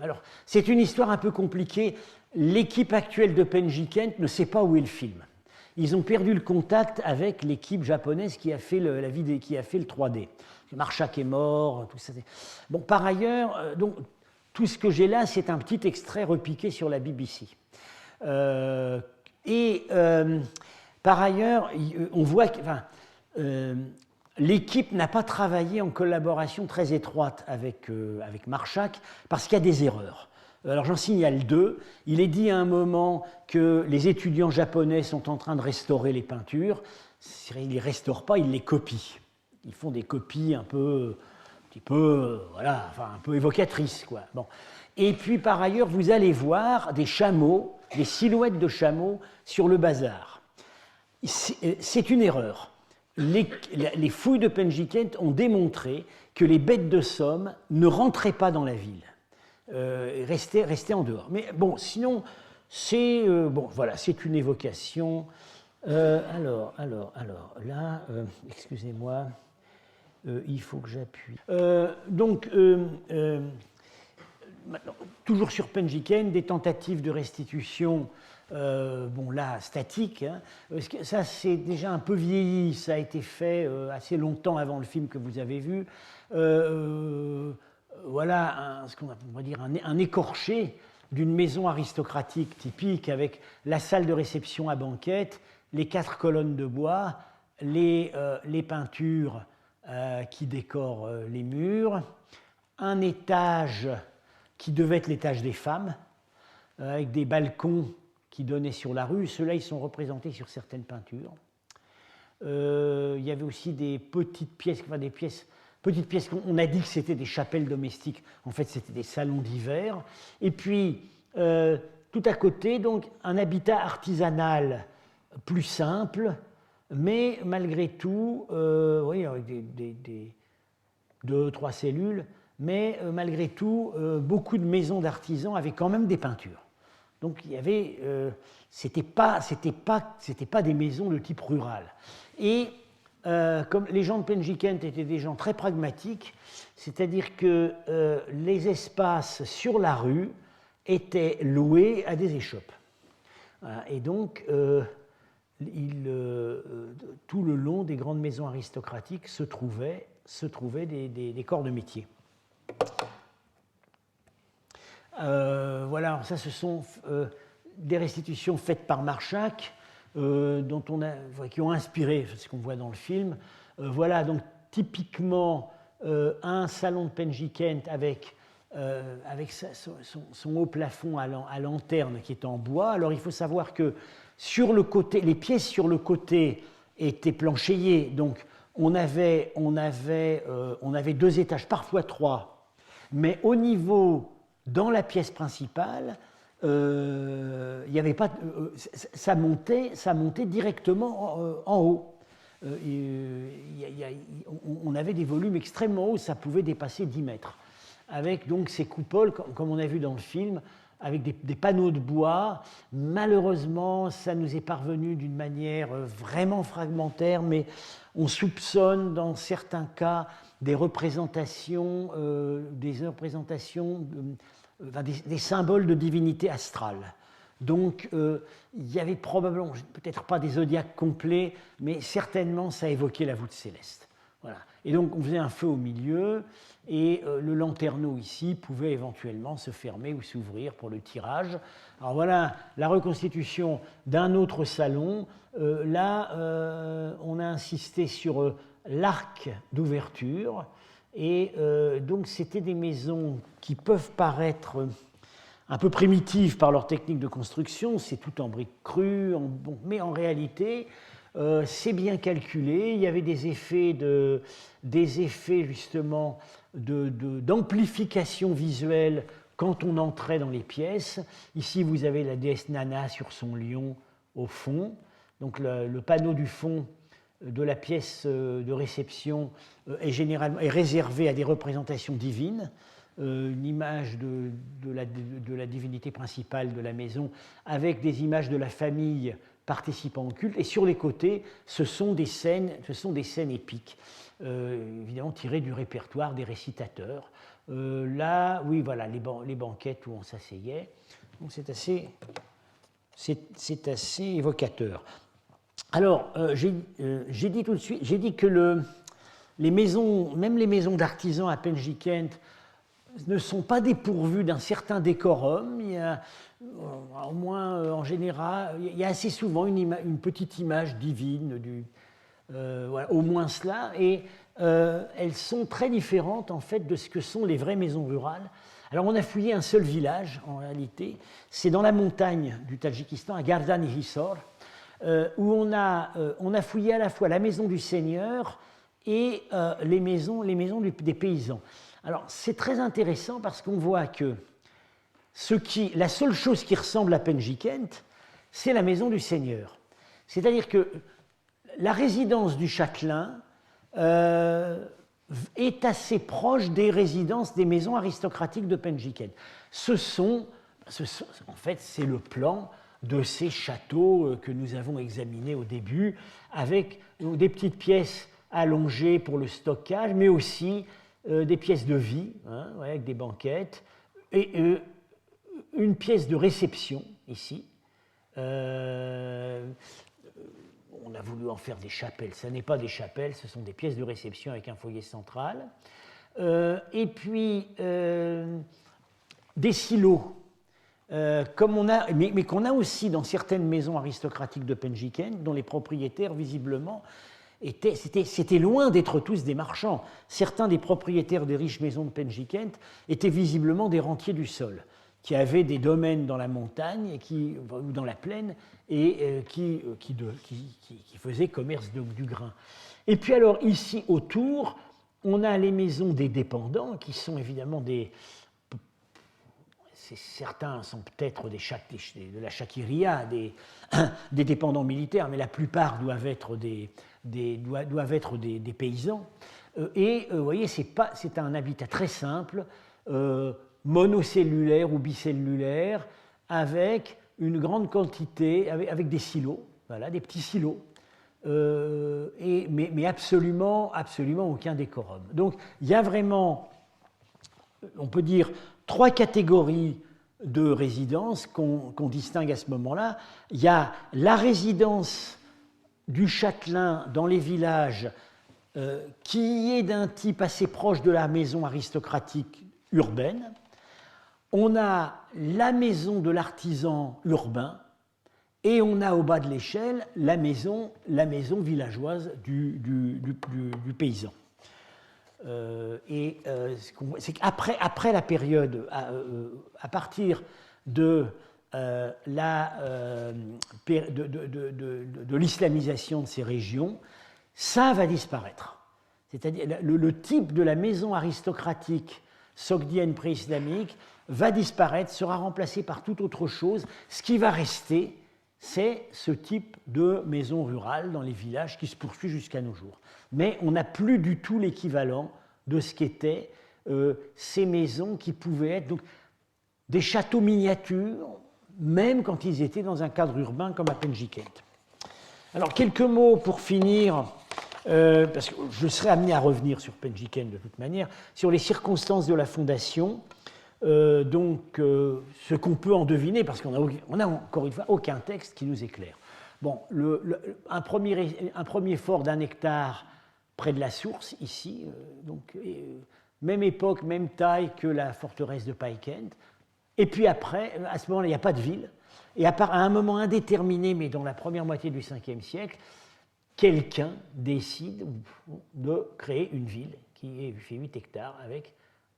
Alors, c'est une histoire un peu compliquée. L'équipe actuelle de Penjikent ne sait pas où est le film. Ils ont perdu le contact avec l'équipe japonaise qui a fait le 3D. Marchak est mort, tout ça. Bon, par ailleurs, donc, tout ce que j'ai là, c'est un petit extrait repiqué sur la BBC. Par ailleurs, on voit que l'équipe n'a pas travaillé en collaboration très étroite avec Marchak parce qu'il y a des erreurs. Alors j'en signale deux. Il est dit à un moment que les étudiants japonais sont en train de restaurer les peintures. Ils ne les restaurent pas, ils les copient. Ils font des copies un peu évocatrices, quoi. Bon. Et puis par ailleurs, vous allez voir des chameaux, des silhouettes de chameaux sur le bazar. C'est une erreur. Les fouilles de Penjikent ont démontré que les bêtes de somme ne rentraient pas dans la ville, restaient en dehors. Mais bon, sinon, c'est une évocation. Alors, là, excusez-moi. Il faut que j'appuie. Maintenant, toujours sur Penjikent, des tentatives de restitution, statiques. Hein. Ça, c'est déjà un peu vieilli. Ça a été fait assez longtemps avant le film que vous avez vu. Voilà ce qu'on va dire un écorché d'une maison aristocratique typique avec la salle de réception à banquette, les 4 colonnes de bois, les peintures qui décorent les murs, un étage qui devait être l'étage des femmes, avec des balcons qui donnaient sur la rue. Ceux-là, ils sont représentés sur certaines peintures. Il y avait aussi des petites pièces, on a dit que c'était des chapelles domestiques. En fait, c'était des salons d'hiver. Et puis, tout à côté, donc, un habitat artisanal plus simple, mais malgré tout, avec des 2-3 cellules, mais malgré tout, beaucoup de maisons d'artisans avaient quand même des peintures. Donc il y avait, c'était pas des maisons de type rural. Et comme les gens de Penjikent étaient des gens très pragmatiques, c'est-à-dire que les espaces sur la rue étaient loués à des échoppes. Et donc tout le long des grandes maisons aristocratiques se trouvaient des corps de métier. Voilà, ça ce sont des restitutions faites par Marchak, qui ont inspiré ce qu'on voit dans le film. Voilà donc typiquement un salon de Penjikent avec avec son haut plafond à lanterne qui est en bois. Alors il faut savoir que sur le côté, les pièces sur le côté étaient planchéiées, donc on avait 2 étages, parfois 3, mais au niveau, dans la pièce principale, il y avait pas, ça montait directement en haut. On avait des volumes extrêmement hauts, ça pouvait dépasser 10 mètres, avec donc ces coupoles, comme on a vu dans le film, avec des panneaux de bois. Malheureusement, ça nous est parvenu d'une manière vraiment fragmentaire, mais on soupçonne dans certains cas des représentations, des symboles de divinité astrale. Donc, il y avait probablement, peut-être pas des zodiaques complets, mais certainement ça évoquait la voûte céleste. Voilà. Et donc, on faisait un feu au milieu, et le lanterneau ici pouvait éventuellement se fermer ou s'ouvrir pour le tirage. Alors voilà la reconstitution d'un autre salon. Là, on a insisté sur l'arc d'ouverture, et donc c'était des maisons qui peuvent paraître un peu primitives par leur technique de construction, c'est tout en briques crues, mais en réalité, c'est bien calculé. Il y avait des effets justement d'amplification visuelle quand on entrait dans les pièces. Ici, vous avez la déesse Nana sur son lion au fond. Donc le panneau du fond de la pièce de réception est réservé à des représentations divines. Une image de la divinité principale de la maison avec des images de la famille participant au culte. Et sur les côtés, ce sont des scènes épiques, évidemment tirées du répertoire des récitateurs. Là, oui, voilà, les banquettes où on s'asseyait. Donc c'est assez évocateur. Alors, j'ai dit tout de suite, j'ai dit que les maisons, même les maisons d'artisans à Penjikent, ne sont pas dépourvues d'un certain décorum. Il y a, au moins en général, il y a assez souvent une petite image divine, voilà, au moins cela, et elles sont très différentes en fait de ce que sont les vraies maisons rurales. Alors on a fouillé un seul village en réalité, c'est dans la montagne du Tadjikistan, à Gardani-Hisor, où on a fouillé à la fois la maison du seigneur et les maisons des paysans. Alors c'est très intéressant parce qu'on voit que la seule chose qui ressemble à Penjikent, c'est la maison du seigneur. C'est-à-dire que la résidence du châtelain est assez proche des résidences des maisons aristocratiques de Penjikent. En fait, c'est le plan de ces châteaux que nous avons examinés au début, avec des petites pièces allongées pour le stockage, mais aussi des pièces de vie, ouais, avec des banquettes, et une pièce de réception, ici. On a voulu en faire des chapelles. Ce n'est pas des chapelles, ce sont des pièces de réception avec un foyer central. Et puis, des silos, mais qu'on a aussi dans certaines maisons aristocratiques de Penjikent, dont les propriétaires, visiblement, c'était loin d'être tous des marchands. Certains des propriétaires des riches maisons de Penjikent étaient visiblement des rentiers du sol, qui avaient des domaines dans la montagne ou dans la plaine et qui faisaient commerce du grain. Et puis alors ici autour, on a les maisons des dépendants, qui sont évidemment certains sont peut-être de la chakiria, des dépendants militaires, mais la plupart doivent être des paysans. Vous voyez, c'est un habitat très simple, monocellulaire ou bicellulaire, avec une grande quantité, avec des silos, voilà, des petits silos, mais absolument aucun décorum. Donc il y a vraiment, on peut dire, 3 catégories de résidences qu'on distingue à ce moment-là. Il y a la résidence du châtelain dans les villages qui est d'un type assez proche de la maison aristocratique urbaine. On a la maison de l'artisan urbain et on a au bas de l'échelle la maison villageoise du paysan. C'est qu'après la période, à partir de l'islamisation de ces régions, ça va disparaître. C'est-à-dire le type de la maison aristocratique sogdienne pré-islamique va disparaître, sera remplacé par toute autre chose. Ce qui va rester, c'est ce type de maison rurale dans les villages qui se poursuit jusqu'à nos jours. Mais on n'a plus du tout l'équivalent de ce qu'étaient ces maisons qui pouvaient être donc, des châteaux miniatures, même quand ils étaient dans un cadre urbain comme à Penjikent. Alors, quelques mots pour finir, parce que je serai amené à revenir sur Penjikent de toute manière, sur les circonstances de la fondation, ce qu'on peut en deviner, parce qu'on n'a encore une fois aucun texte qui nous éclaire. Bon, un premier fort d'1 hectare près de la source, ici, même époque, même taille que la forteresse de Paikent. Et puis après, à ce moment-là, il n'y a pas de ville. Et à un moment indéterminé, mais dans la première moitié du 5e siècle, quelqu'un décide de créer une ville qui fait 8 hectares avec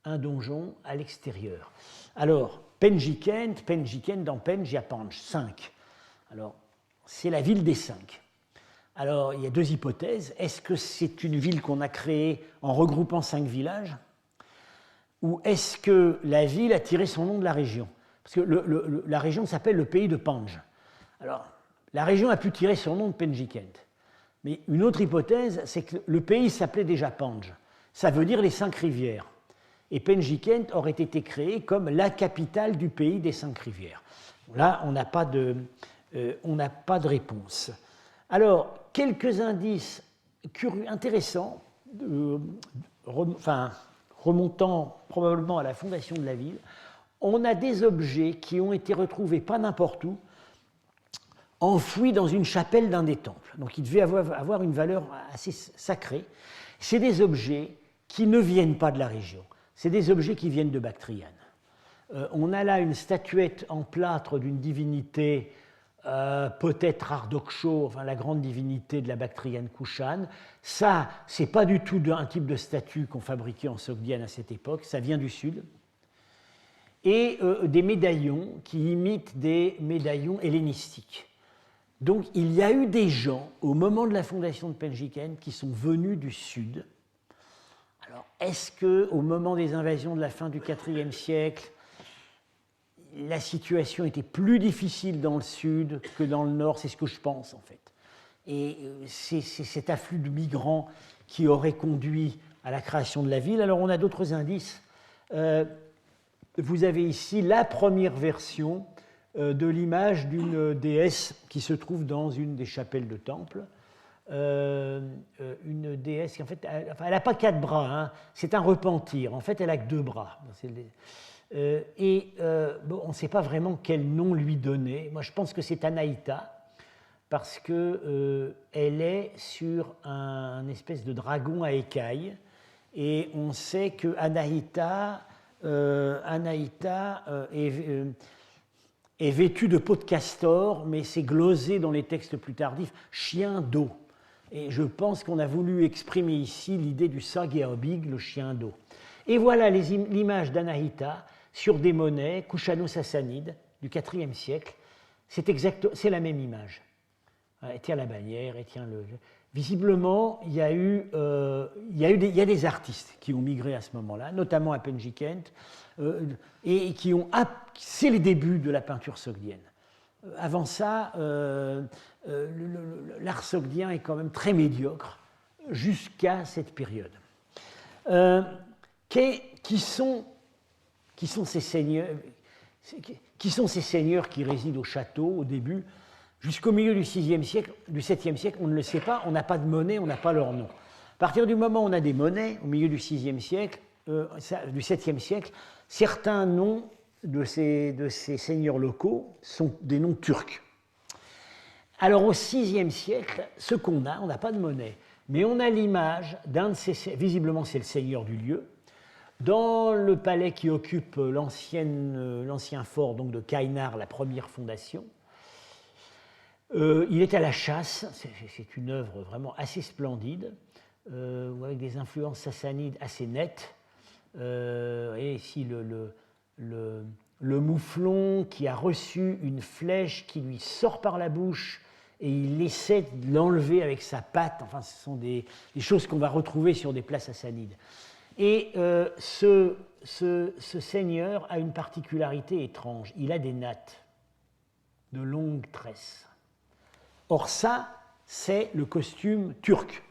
un donjon à l'extérieur. Alors, Penjikent, dans Penj, il y a Panj, 5. Alors, c'est la ville des 5. Alors, il y a 2 hypothèses. Est-ce que c'est une ville qu'on a créée en regroupant 5 villages ? Ou est-ce que la ville a tiré son nom de la région ? Parce que la région s'appelle le pays de Panj. Alors, la région a pu tirer son nom de Penjikent. Mais une autre hypothèse, c'est que le pays s'appelait déjà Panj. Ça veut dire les 5 rivières. Et Penjikent aurait été créé comme la capitale du pays des 5 rivières. Là, on n'a pas de réponse. Alors, quelques indices intéressants, remontant probablement à la fondation de la ville. On a des objets qui ont été retrouvés pas n'importe où, enfouis dans une chapelle d'un des temples. Donc ils devaient avoir une valeur assez sacrée. C'est des objets qui ne viennent pas de la région. C'est des objets qui viennent de Bactriane. On a là une statuette en plâtre d'une divinité, peut-être Ardoksho, enfin la grande divinité de la Bactriane Kushan. Ça, c'est pas du tout un type de statue qu'on fabriquait en Sogdiane à cette époque, ça vient du sud. Et des médaillons qui imitent des médaillons hellénistiques. Donc il y a eu des gens, au moment de la fondation de Penjikent, qui sont venus du sud. Alors, est-ce qu'au moment des invasions de la fin du IVe siècle, la situation était plus difficile dans le sud que dans le nord? C'est ce que je pense, en fait. Et c'est cet afflux de migrants qui aurait conduit à la création de la ville. Alors, on a d'autres indices. Vous avez ici la première version de l'image d'une déesse qui se trouve dans une des chapelles de temple. Une déesse qui, en fait, elle n'a pas 4 bras, hein, c'est un repentir. En fait, elle n'a que 2 bras. On ne sait pas vraiment quel nom lui donner. Moi, je pense que c'est Anaïta, parce qu'elle est sur un espèce de dragon à écailles. Et on sait que Anaïta est vêtue de peau de castor, mais c'est glosé dans les textes plus tardifs, chien d'eau. Et je pense qu'on a voulu exprimer ici l'idée du Sageabig, le chien d'eau. Et voilà l'image d'Anahita sur des monnaies kushano-sassanides du IVe siècle. C'est la même image. Elle tient la bannière, elle tient le... Visiblement, il y a des artistes qui ont migré à ce moment-là, notamment à Penjikent, et qui ont... C'est les débuts de la peinture sogdienne. Avant ça, l'art sogdien est quand même très médiocre jusqu'à cette période. Qui sont ces seigneurs qui résident au château au début? Jusqu'au milieu du 7e siècle, on ne le sait pas, on n'a pas de monnaie, on n'a pas leur nom. À partir du moment où on a des monnaies, au milieu du 6e siècle, du 7e siècle, certains noms de ces seigneurs locaux sont des noms turcs. Alors au 6e siècle, ce qu'on a, on n'a pas de monnaie, mais on a l'image d'un de ces, visiblement c'est le seigneur du lieu, dans le palais qui occupe l'ancien fort donc de Kainar, la première fondation. Il est à la chasse, c'est une œuvre vraiment assez splendide. ou avec des influences sassanides assez nettes. Et ici, le mouflon qui a reçu une flèche qui lui sort par la bouche et il essaie de l'enlever avec sa patte. Enfin, ce sont des choses qu'on va retrouver sur des plats sassanides. Et ce seigneur a une particularité étrange. Il a des nattes de longues tresses. Or ça, c'est le costume turc.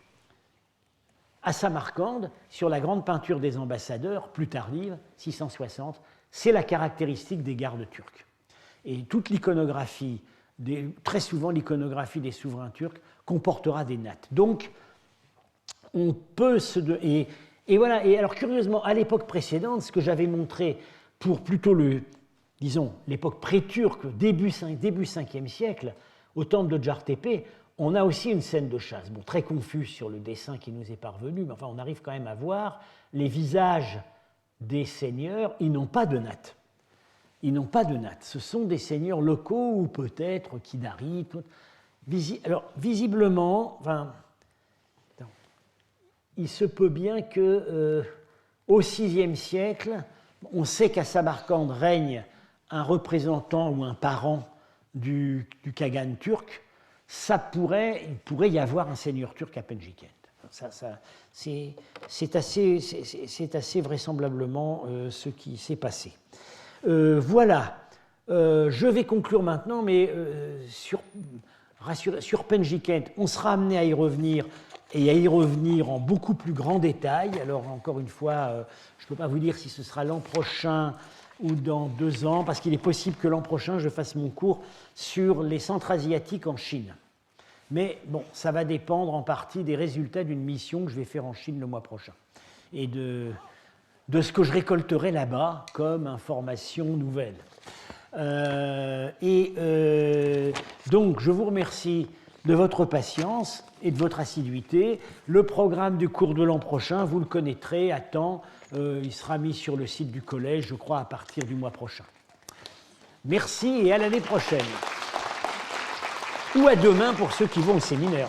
À Samarcande, sur la grande peinture des ambassadeurs, plus tardive, 660, c'est la caractéristique des gardes turcs. Et toute l'iconographie, très souvent l'iconographie des souverains turcs, comportera des nattes. Donc, on peut se... Et voilà, et alors curieusement, à l'époque précédente, ce que j'avais montré pour plutôt l'époque pré-turque, début 5e siècle, au temple de Djartepe, on a aussi une scène de chasse. Bon, très confus sur le dessin qui nous est parvenu, mais enfin, on arrive quand même à voir les visages des seigneurs. Ils n'ont pas de nattes. Ils n'ont pas de nattes. Ce sont des seigneurs locaux ou peut-être Kidari. Alors, visiblement, enfin, il se peut bien que au VIe siècle, on sait qu'à Samarcande règne un représentant ou un parent du Khagan turc. Il pourrait y avoir un seigneur turc à Penjikent. C'est assez vraisemblablement ce qui s'est passé. Voilà. Je vais conclure maintenant, mais sur Penjikent, on sera amené à y revenir et à y revenir en beaucoup plus grand détail. Alors, encore une fois, je ne peux pas vous dire si ce sera l'an prochain ou dans 2 ans, parce qu'il est possible que l'an prochain, je fasse mon cours sur les Centra-Asiatiques en Chine. Mais bon, ça va dépendre en partie des résultats d'une mission que je vais faire en Chine le mois prochain et de ce que je récolterai là-bas comme information nouvelle. Donc, je vous remercie de votre patience et de votre assiduité. Le programme du cours de l'an prochain, vous le connaîtrez à temps. Il sera mis sur le site du collège, je crois, à partir du mois prochain. Merci et à l'année prochaine. Ou à demain pour ceux qui vont au séminaire.